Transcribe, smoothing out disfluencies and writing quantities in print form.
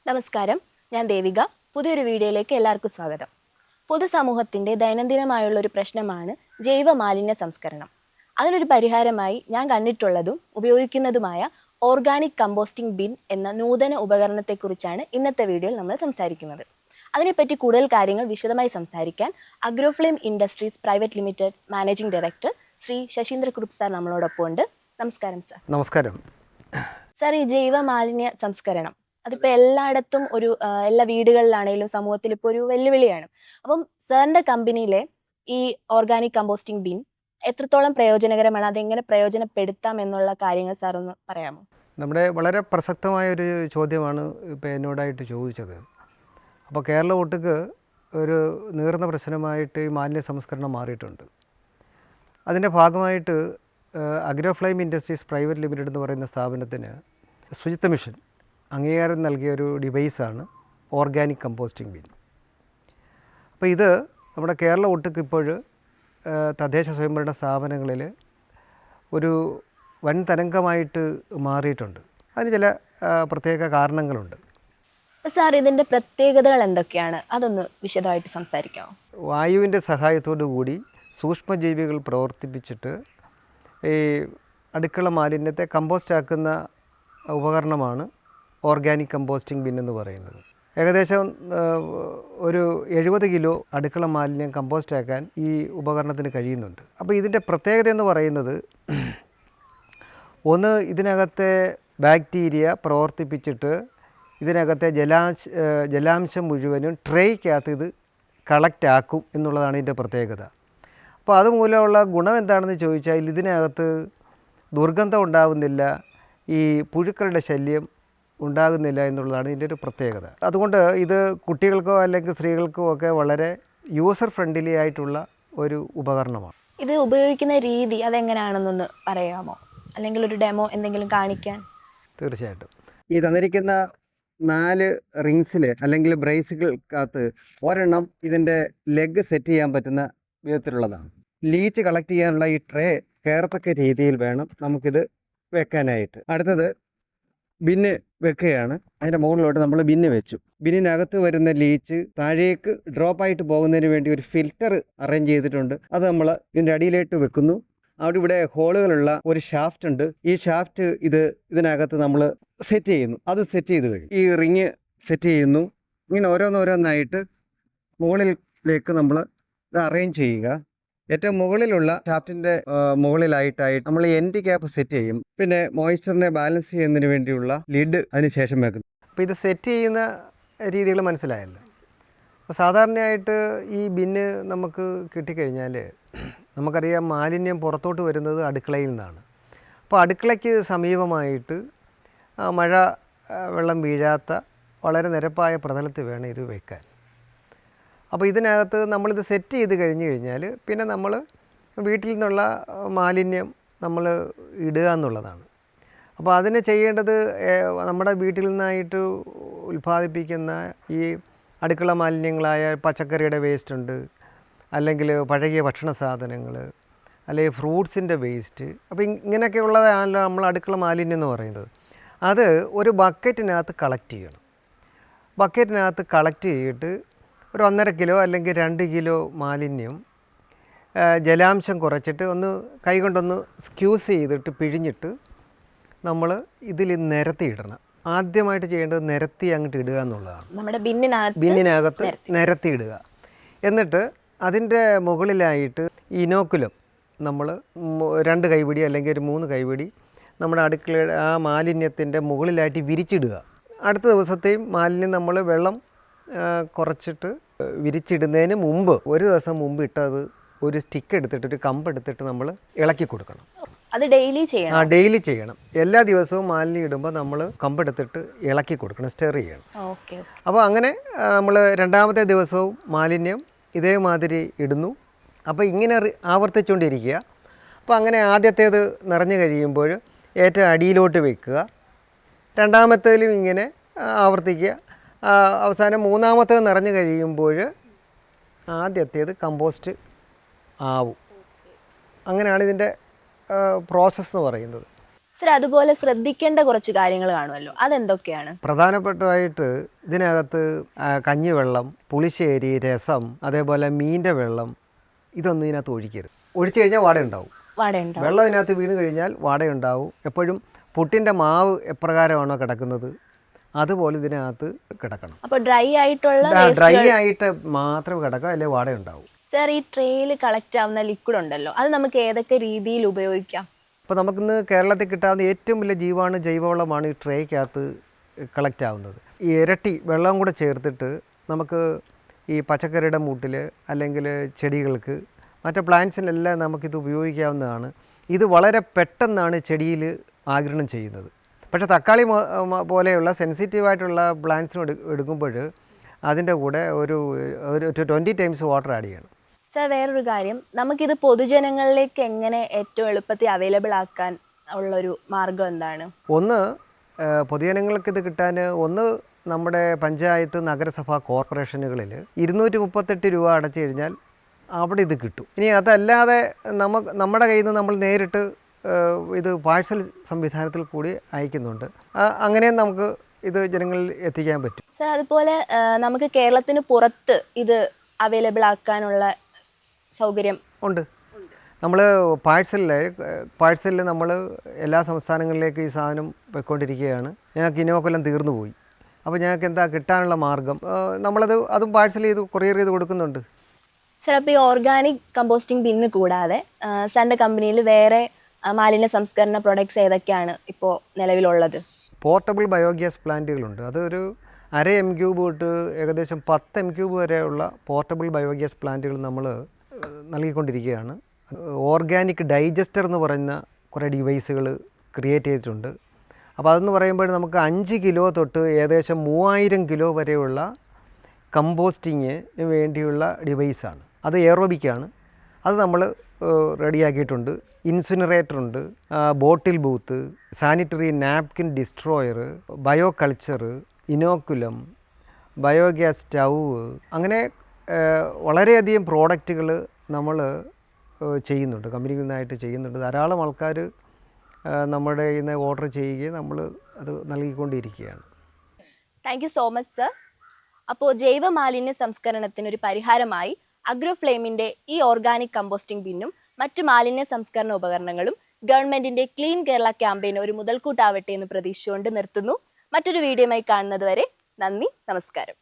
നമസ്കാരം, ഞാൻ ദേവിക. പുതിയൊരു വീഡിയോയിലേക്ക് എല്ലാവർക്കും സ്വാഗതം. പൊതുസമൂഹത്തിൻ്റെ ദൈനംദിനമായുള്ള ഒരു പ്രശ്നമാണ് ജൈവ മാലിന്യ സംസ്കരണം. അതിനൊരു പരിഹാരമായി ഞാൻ കണ്ടിട്ടുള്ളതും ഉപയോഗിക്കുന്നതുമായ ഓർഗാനിക് കമ്പോസ്റ്റിംഗ് ബിൻ എന്ന നൂതന ഉപകരണത്തെക്കുറിച്ചാണ് ഇന്നത്തെ വീഡിയോയിൽ നമ്മൾ സംസാരിക്കുന്നത്. അതിനെപ്പറ്റി കൂടുതൽ കാര്യങ്ങൾ വിശദമായി സംസാരിക്കാൻ Agroflame Industries Private Limited managing director Shri Sasheendra Kurup sir നമ്മളോടൊപ്പം ഉണ്ട്. നമസ്കാരം സാർ. നമസ്കാരം സാർ, ഈ ജൈവ മാലിന്യ സംസ്കരണം അതിപ്പോൾ എല്ലായിടത്തും എല്ലാ വീടുകളിലാണെങ്കിലും സമൂഹത്തിൽ ഇപ്പോൾ ഒരു വെല്ലുവിളിയാണ്. അപ്പം സാറിന്റെ കമ്പനിയിലെ ഈ ഓർഗാനിക് കമ്പോസ്റ്റിംഗ് ബിൻ എത്രത്തോളം പ്രയോജനകരമാണ്, അതെങ്ങനെ പ്രയോജനപ്പെടുത്താം എന്നുള്ള കാര്യങ്ങൾ സാർ ഒന്ന് പറയാമോ? നമ്മുടെ വളരെ പ്രസക്തമായൊരു ചോദ്യമാണ് ഇപ്പോൾ എന്നോടായിട്ട് ചോദിച്ചത്. അപ്പോൾ കേരള ഒട്ടുക്ക് ഒരു നീറുന്ന പ്രശ്നമായിട്ട് ഈ മാലിന്യ സംസ്കരണം മാറിയിട്ടുണ്ട്. അതിൻ്റെ ഭാഗമായിട്ട് അഗ്രോഫ്ലെയിം ഇൻഡസ്ട്രീസ് പ്രൈവറ്റ് ലിമിറ്റഡ് എന്ന് പറയുന്ന സ്ഥാപനത്തിന് ശുചിത്വ മിഷൻ അംഗീകാരം നൽകിയ ഒരു ഡിവൈസാണ് ഓർഗാനിക് കമ്പോസ്റ്റിംഗ് ബിൻ. അപ്പോൾ ഇത് നമ്മുടെ കേരള ഒട്ടുക്ക് ഇപ്പോൾ തദ്ദേശ സ്വയംഭരണ സ്ഥാപനങ്ങളിൽ ഒരു വൻ തരംഗമായിട്ട് മാറിയിട്ടുണ്ട്. അതിന് ചില പ്രത്യേക കാരണങ്ങളുണ്ട്. സാർ, ഇതിൻ്റെ പ്രത്യേകതകൾ എന്തൊക്കെയാണ്, അതൊന്ന് വിശദമായിട്ട് സംസാരിക്കാമോ? വായുവിൻ്റെ സഹായത്തോടു കൂടി സൂക്ഷ്മജീവികൾ പ്രവർത്തിപ്പിച്ചിട്ട് ഈ അടുക്കള മാലിന്യത്തെ കമ്പോസ്റ്റ് ആക്കുന്ന ഉപകരണമാണ് ഓർഗാനിക് കമ്പോസ്റ്റിംഗ് ബിൻ എന്ന് പറയുന്നത്. ഏകദേശം ഒരു 70 കിലോ അടുക്കള മാലിന്യം കമ്പോസ്റ്റ് ആക്കാൻ ഈ ഉപകരണത്തിന് കഴിയുന്നുണ്ട്. അപ്പോൾ ഇതിൻ്റെ പ്രത്യേകത എന്ന് പറയുന്നത്, ഒന്ന്, ഇതിനകത്തെ ബാക്ടീരിയ പ്രവർത്തിപ്പിച്ചിട്ട് ഇതിനകത്തെ ജലാംശം മുഴുവനും ട്രേയ്ക്കകത്ത് ഇത് കളക്റ്റ് ആക്കും എന്നുള്ളതാണ് ഇതിൻ്റെ പ്രത്യേകത. അപ്പോൾ അതുമൂലമുള്ള ഗുണം എന്താണെന്ന് ചോദിച്ചാൽ ഇതിനകത്ത് ദുർഗന്ധം ഉണ്ടാകുന്നില്ല, ഈ പുഴുക്കളുടെ ശല്യം ഉണ്ടാകുന്നില്ല എന്നുള്ളതാണ് ഇതിൻ്റെ ഒരു പ്രത്യേകത. അതുകൊണ്ട് ഇത് കുട്ടികൾക്കോ അല്ലെങ്കിൽ സ്ത്രീകൾക്കോ ഒക്കെ വളരെ യൂസർ ഫ്രണ്ട്ലി ആയിട്ടുള്ള ഒരു ഉപകരണമാണ്. ഇത് ഉപയോഗിക്കുന്ന രീതി അതെങ്ങനെയാണെന്നൊന്ന് പറയാമോ, അല്ലെങ്കിൽ ഒരു ഡെമോ എന്തെങ്കിലും കാണിക്കാൻ? തീർച്ചയായിട്ടും. ഈ തന്നിരിക്കുന്ന 4 റിങ്സിൽ അല്ലെങ്കിൽ ബ്രേസുകൾക്കകത്ത് ഒരെണ്ണം ഇതിൻ്റെ ലെഗ് സെറ്റ് ചെയ്യാൻ പറ്റുന്ന വിധത്തിലുള്ളതാണ്. ലീച്ച് കളക്ട് ചെയ്യാനുള്ള ഈ ട്രേ കയറത്തക്ക രീതിയിൽ വേണം നമുക്കിത് വെക്കാനായിട്ട്. അടുത്തത് ബിന്ന് വെക്കുകയാണ്. അതിൻ്റെ മുകളിലോട്ട് നമ്മൾ ബിന്ന് വെച്ചു. ബിന്നിനകത്ത് വരുന്ന ലീച്ച് താഴേക്ക് ഡ്രോപ്പായിട്ട് പോകുന്നതിന് വേണ്ടി ഒരു ഫിൽറ്റർ അറേഞ്ച് ചെയ്തിട്ടുണ്ട്. അത് നമ്മൾ ഇതിൻ്റെ അടിയിലേക്ക് വെക്കുന്നു. അവിടെ ഇവിടെ ഹോളുകളുള്ള ഒരു ഷാഫ്റ്റ് ഉണ്ട്. ഈ ഷാഫ്റ്റ് ഇതിനകത്ത് നമ്മൾ സെറ്റ് ചെയ്യുന്നു. അത് സെറ്റ് ചെയ്ത് കഴിയും. ഈ റിങ് സെറ്റ് ചെയ്യുന്നു. ഇങ്ങനെ ഓരോന്നോരോന്നായിട്ട് മുകളിലേക്ക് നമ്മൾ ഇത് അറേഞ്ച് ചെയ്യുക. ഏറ്റവും മുകളിലുള്ള ഷാഫ്റ്റിൻ്റെ മുകളിലായിട്ടായിട്ട് നമ്മൾ എൻഡ് ക്യാപ്പ് സെറ്റ് ചെയ്യും. പിന്നെ മോയ്സ്ചറിനെ ബാലൻസ് ചെയ്യുന്നതിന് വേണ്ടിയുള്ള ലിഡ് അതിന് ശേഷം വെക്കുന്നു. അപ്പോൾ ഇത് സെറ്റ് ചെയ്യുന്ന രീതികൾ മനസ്സിലായല്ലോ. അപ്പോൾ സാധാരണയായിട്ട് ഈ ബിന്ന് നമുക്ക് കിട്ടിക്കഴിഞ്ഞാൽ നമുക്കറിയാം മാലിന്യം പുറത്തോട്ട് വരുന്നത് അടുക്കളയിൽ നിന്നാണ്. അപ്പോൾ അടുക്കളയ്ക്ക് സമീപമായിട്ട് മഴ വെള്ളം വീഴാത്ത വളരെ നിരപ്പായ പ്രതലത്തിൽ വേണം ഇത് വെക്കാൻ. അപ്പോൾ ഇതിനകത്ത് നമ്മളിത് സെറ്റ് ചെയ്ത് കഴിഞ്ഞാൽ പിന്നെ നമ്മൾ വീട്ടിൽ നിന്നുള്ള മാലിന്യം നമ്മൾ ഇടുക എന്നുള്ളതാണ്. അപ്പോൾ അതിന് ചെയ്യേണ്ടത് നമ്മുടെ വീട്ടിൽ നിന്നായിട്ട് ഉൽപ്പാദിപ്പിക്കുന്ന ഈ അടുക്കള മാലിന്യങ്ങളായ പച്ചക്കറിയുടെ വേസ്റ്റ് ഉണ്ട്, അല്ലെങ്കിൽ പഴകിയ ഭക്ഷണ സാധനങ്ങൾ, അല്ലെങ്കിൽ ഫ്രൂട്ട്സിൻ്റെ വേസ്റ്റ്. അപ്പോൾ ഇങ്ങനെയൊക്കെ ഉള്ളതാണല്ലോ നമ്മൾ അടുക്കള മാലിന്യം എന്ന് പറയുന്നത്. അത് ഒരു ബക്കറ്റിനകത്ത് കളക്ട് ചെയ്യണം. ബക്കറ്റിനകത്ത് കളക്ട് ചെയ്തിട്ട് ഒരു 1.5 കിലോ അല്ലെങ്കിൽ 2 കിലോ മാലിന്യം ജലാംശം കുറച്ചിട്ട് ഒന്ന് കൈകൊണ്ടൊന്ന് സ്ക്യൂസ് ചെയ്തിട്ട് പിഴിഞ്ഞിട്ട് നമ്മൾ ഇതിൽ നിരത്തി ഇടണം. ആദ്യമായിട്ട് ചെയ്യേണ്ടത് നിരത്തി അങ്ങോട്ട് ഇടുക എന്നുള്ളതാണ്. നമ്മുടെ ബിന്നിനകത്ത് നിരത്തി ഇടുക. എന്നിട്ട് അതിൻ്റെ മുകളിലായിട്ട് ഇനോക്കുലം നമ്മൾ 2 കൈപിടി അല്ലെങ്കിൽ ഒരു 3 കൈപിടി നമ്മുടെ അടുക്കളയുടെ ആ മാലിന്യത്തിൻ്റെ മുകളിലായിട്ട് വിരിച്ചിടുക. അടുത്ത ദിവസത്തെയും മാലിന്യം നമ്മൾ വെള്ളം കുറച്ചിട്ട് വിരിച്ചിടുന്നതിന് മുമ്പ് ഒരു ദിവസം മുമ്പ് ഇട്ടത് ഒരു സ്റ്റിക്ക് എടുത്തിട്ട് ഒരു കമ്പ് എടുത്തിട്ട് നമ്മൾ ഇളക്കി കൊടുക്കണം. അത് ഡെയിലി ചെയ്യണം. ഡെയിലി ചെയ്യണം. എല്ലാ ദിവസവും മാലിന്യം ഇടുമ്പോൾ നമ്മൾ കമ്പെടുത്തിട്ട് ഇളക്കി കൊടുക്കണം, സ്റ്റെർ ചെയ്യണം. അപ്പോൾ അങ്ങനെ നമ്മൾ 2ാമത്തെ ദിവസവും മാലിന്യം ഇതേമാതിരി ഇടുന്നു. അപ്പോൾ ഇങ്ങനെ ആവർത്തിച്ചുകൊണ്ടിരിക്കുക. അപ്പോൾ അങ്ങനെ ആദ്യത്തേത് നിറഞ്ഞു കഴിയുമ്പോൾ ഏറ്റവും അടിയിലോട്ട് വെക്കുക. 2ാമത്തേലും ഇങ്ങനെ ആവർത്തിക്കുക. അവസാനം 3ാമത്തേത് നിറഞ്ഞു കഴിയുമ്പോൾ ആദ്യത്തേത് കമ്പോസ്റ്റ് ആവും. അങ്ങനെയാണ് ഇതിൻ്റെ പ്രോസസ്സ് എന്ന് പറയുന്നത്. സർ അതുപോലെ ശ്രദ്ധിക്കേണ്ട കുറച്ച് കാര്യങ്ങൾ കാണുമല്ലോ, അതെന്തൊക്കെയാണ്? പ്രധാനപ്പെട്ടതായിട്ട് ഇതിനകത്ത് കഞ്ഞിവെള്ളം, പുളിശ്ശേരി, രസം, അതേപോലെ മീൻ്റെ വെള്ളം, ഇതൊന്നും ഇതിനകത്ത് ഒഴിക്കരുത്. ഒഴിച്ചു കഴിഞ്ഞാൽ വാടയുണ്ടാവും. വാടയുണ്ടാവും. വെള്ളം ഇതിനകത്ത് വീണ് കഴിഞ്ഞാൽ വാടയുണ്ടാവും. എപ്പോഴും പുട്ടിൻ്റെ മാവ് എപ്രകാരമാണോ കിടക്കുന്നത് അതുപോലെ ഇതിനകത്ത് കിടക്കണം. അപ്പോൾ ഡ്രൈ ആയിട്ടുള്ള ഡ്രൈ ആയിട്ട് മാത്രം കിടക്കുക, അല്ലെങ്കിൽ വാടയുണ്ടാവും. സർ ഈ ട്രേയിൽ കളക്ട് ആവുന്ന ലിക്വിഡ് ഉണ്ടല്ലോ, അത് നമുക്ക് ഏതൊക്കെ രീതിയിൽ ഉപയോഗിക്കാം? അപ്പോൾ നമുക്കിന്ന് കേരളത്തിൽ കിട്ടാവുന്ന ഏറ്റവും വലിയ ജൈവവളമാണ് ഈ ട്രേക്കകത്ത് കളക്ട് ആവുന്നത്. ഈ ഇരട്ടി വെള്ളം കൂടെ ചേർത്തിട്ട് നമുക്ക് ഈ പച്ചക്കറിയുടെ മൂട്ടിൽ അല്ലെങ്കിൽ ചെടികൾക്ക് മറ്റു പ്ലാന്റ്സിനെല്ലാം നമുക്കിത് ഉപയോഗിക്കാവുന്നതാണ്. ഇത് വളരെ പെട്ടെന്നാണ് ചെടിയിൽ ആഗിരണം ചെയ്യുന്നത്. പക്ഷേ തക്കാളി പോലെയുള്ള സെൻസിറ്റീവായിട്ടുള്ള പ്ലാന്റ്സിന് എടുക്കുമ്പോൾ അതിൻ്റെ കൂടെ ഒരു 20 ടൈംസ് വാട്ടർ ആഡ് ചെയ്യണം. സർ വേറൊരു കാര്യം, നമുക്കിത് പൊതുജനങ്ങളിലേക്ക് എങ്ങനെ ഏറ്റവും എളുപ്പത്തിൽ അവൈലബിൾ ആക്കാൻ ഉള്ളൊരു മാർഗം എന്താണ്? ഒന്ന്, പൊതുജനങ്ങൾക്ക് ഇത് കിട്ടാൻ നമ്മുടെ പഞ്ചായത്ത്, നഗരസഭ, കോർപ്പറേഷനുകളിൽ 238 രൂപ അടച്ചു കഴിഞ്ഞാൽ അവിടെ ഇത് കിട്ടും. ഇനി അതല്ലാതെ നമ്മുടെ കയ്യിൽ നിന്ന് നമ്മൾ നേരിട്ട് ഇത് പാഴ്സൽ സംവിധാനത്തിൽ കൂടി അയക്കുന്നുണ്ട്. അങ്ങനെ നമുക്ക് ഇത് ജനങ്ങളിൽ എത്തിക്കാൻ പറ്റും. സർ അതുപോലെ നമുക്ക് കേരളത്തിന് പുറത്ത് ഇത് അവൈലബിൾ ആക്കാനുള്ള സൗകര്യം ഉണ്ട്. നമ്മൾ പാഴ്സലിൽ നമ്മൾ എല്ലാ സംസ്ഥാനങ്ങളിലേക്കും ഈ സാധനം പോയിക്കൊണ്ടിരിക്കുകയാണ്. ഞങ്ങൾക്ക് ഇനോക്കൊല്ലം തീർന്നു പോയി. അപ്പോൾ ഞങ്ങൾക്ക് എന്താ കിട്ടാനുള്ള മാർഗം? അതും പാഴ്സൽ ചെയ്ത് കൊറിയർ ചെയ്ത് കൊടുക്കുന്നുണ്ട്. സർ അപ്പോൾ ഈ ഓർഗാനിക് കമ്പോസ്റ്റിംഗ് ബിന്ന് കൂടാതെ സാറിൻ്റെ കമ്പനിയിൽ വേറെ മാലിന്യ സംസ്കരണ പ്രൊഡക്ട്സ് ഏതൊക്കെയാണ് ഇപ്പോൾ നിലവിലുള്ളത്? പോർട്ടബിൾ ബയോഗ്യാസ് പ്ലാന്റുകളുണ്ട്. അതൊരു 1/2 m³ തൊട്ട് ഏകദേശം 10 m³ വരെയുള്ള പോർട്ടബിൾ ബയോഗ്യാസ് പ്ലാന്റുകൾ നമ്മൾ നൽകിക്കൊണ്ടിരിക്കുകയാണ്. ഓർഗാനിക് ഡൈജസ്റ്റർ എന്ന് പറയുന്ന കുറേ ഡിവൈസുകൾ ക്രിയേറ്റ് ചെയ്തിട്ടുണ്ട്. അപ്പോൾ അതെന്ന് പറയുമ്പോൾ നമുക്ക് 5 കിലോ തൊട്ട് ഏകദേശം 3000 കിലോ വരെയുള്ള കമ്പോസ്റ്റിങ്ങിന് വേണ്ടിയുള്ള ഡിവൈസാണ്. അത് എയറോബിക്കാണ്. അത് നമ്മൾ റെഡിയാക്കിയിട്ടുണ്ട്. ഇൻസിനറേറ്റർ ഉണ്ട്, ബോട്ടിൽ booth, sanitary napkin destroyer, bio culture, inoculum, biogas stove, അങ്ങനെ വളരെയധികം പ്രോഡക്റ്റുകൾ നമ്മൾ ചെയ്യുന്നുണ്ട്. കമ്പനിയിൽ നിന്നായിട്ട് ചെയ്യുന്നുണ്ട്. ധാരാളം ആൾക്കാർ നമ്മുടെ കയ്യിൽ നിന്ന് ഓർഡർ ചെയ്യുകയും നമ്മൾ അത് നൽകിക്കൊണ്ടിരിക്കുകയാണ്. Thank you so much sir. അപ്പോൾ ജൈവ മാലിന്യ സംസ്കരണത്തിനൊരു പരിഹാരമായി അഗ്രോഫ്ലെയിമിൻ്റെ ഈ ഓർഗാനിക് കമ്പോസ്റ്റിംഗ് ബിന്നും മറ്റു മാലിന്യ സംസ്കരണ ഉപകരണങ്ങളും ഗവൺമെന്റിന്റെ ക്ലീൻ കേരള ക്യാമ്പയിന് ഒരു മുതൽക്കൂട്ടാവട്ടെ എന്ന് പ്രതീക്ഷിച്ചുകൊണ്ട് നിർത്തുന്നു. മറ്റൊരു വീഡിയോയുമായി കാണുന്നത് വരെ നന്ദി, നമസ്കാരം.